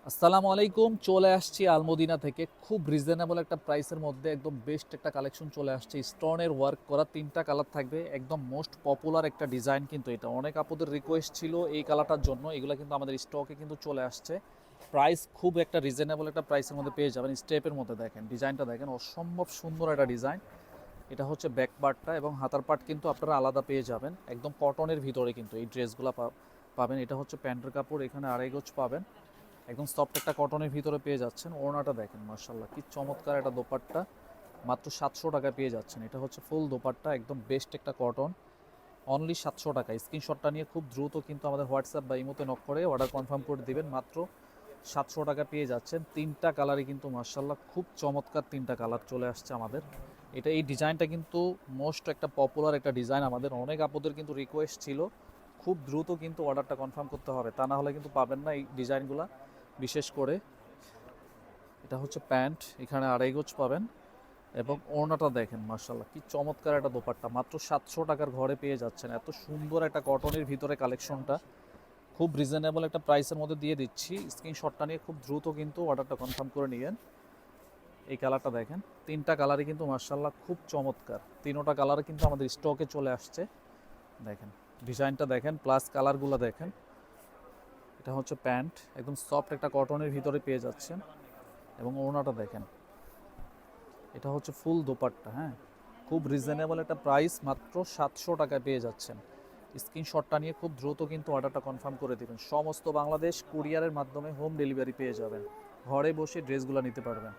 আসসালামু আলাইকুম। চলে আসছি আলমদিনা থেকে খুব রিজনেবল একটা প্রাইসের মধ্যে একদম বেস্ট একটা কালেকশন চলে আসছে। স্টোনের ওয়ার্ক করা 3টা কালার থাকবে, একদম মোস্ট পপুলার একটা ডিজাইন। কিন্তু এটা অনেক আপুদের রিকোয়েস্ট ছিল এই কালারটার জন্য, এগুলো কিন্তু আমাদের স্টকে কিন্তু চলে আসছে। প্রাইস খুব একটা রিজনেবল একটা প্রাইসের মধ্যে পেয়ে যাবেন। স্টেপের মধ্যে দেখেন, ডিজাইনটা দেখেন, অসম্ভব সুন্দর একটা ডিজাইন। এটা হচ্ছে ব্যাক পার্টটা এবং হাতার পার্ট কিন্তু আপনারা আলাদা পেয়ে যাবেন। একদম কটনের ভিতরে কিন্তু এই ড্রেসগুলো পাবেন। এটা হচ্ছে প্যান্টের কাপড়, এখানে আড়াই গজ পাবেন। একদম সফট একটা কটনের ভিতরে পেয়ে যাচ্ছেন। ওড়নাটা দেখেন, মার্শাল্লাহ কি চমৎকার একটা দোপাট্টা। মাত্র 700 টাকায় পেয়ে যাচ্ছেন। এটা হচ্ছে ফুল দোপাট্টা, একদম বেস্ট একটা কটন। অনলি 700 টাকা। স্ক্রিনশটটা নিয়ে খুব দ্রুত কিন্তু আমাদের হোয়াটসঅ্যাপ বা ইমোতে নক করে অর্ডার কনফার্ম করে দিবেন। মাত্র 700 টাকা পেয়ে যাচ্ছেন। 3টা কালারই কিন্তু মার্শাল্লাহ খুব চমৎকার 3টা কালার চলে আসছে আমাদের। এই ডিজাইনটা কিন্তু মোস্ট একটা পপুলার একটা ডিজাইন আমাদের। অনেক আপুদের কিন্তু রিকোয়েস্ট ছিল, খুব দ্রুত কিন্তু অর্ডারটা কনফার্ম করতে হবে, তা না হলে কিন্তু পাবেন না এই ডিজাইনগুলো। বিশেষ করে এটা হচ্ছে প্যান্ট, এখানে আড়াই গজ পাবেন এবং ওড়নাটা দেখেন, মার্শাল্লাহ কি চমৎকার একটা দোপাট্টা। মাত্র 700 টাকার ঘরে পেয়ে যাচ্ছেন। এত সুন্দর একটা কটনের ভিতরে কালেকশনটা খুব রিজনেবল একটা প্রাইসের মধ্যে দিয়ে দিচ্ছি। স্ক্রিনশটটা নিয়ে খুব দ্রুত কিন্তু অর্ডারটা কনফার্ম করে নিয়েন। এই কালারটা দেখেন, 3টা কালারই কিন্তু মার্শাল্লাহ খুব চমৎকার। 3টা কালার কিন্তু আমাদের স্টকে চলে আসছে। দেখেন ডিজাইনটা দেখেন, প্লাস কালারগুলো দেখেন। এটা হচ্ছে প্যান্ট, একদম সফট একটা কটনের ভিতরে পেয়ে যাচ্ছেন এবং ওড়নাটা দেখেন। এটা হচ্ছে ফুল দোপাট্টা। হ্যাঁ, খুব রিজনেবল একটা প্রাইস, মাত্র 700 টাকায় পেয়ে যাচ্ছেন। স্ক্রিনশটটা নিয়ে খুব দ্রুত কিন্তু অর্ডারটা কনফার্ম করে দেবেন। সমস্ত বাংলাদেশ কুরিয়ারের মাধ্যমে হোম ডেলিভারি পেয়ে যাবেন। ঘরে বসে ড্রেসগুলো নিতে পারবেন।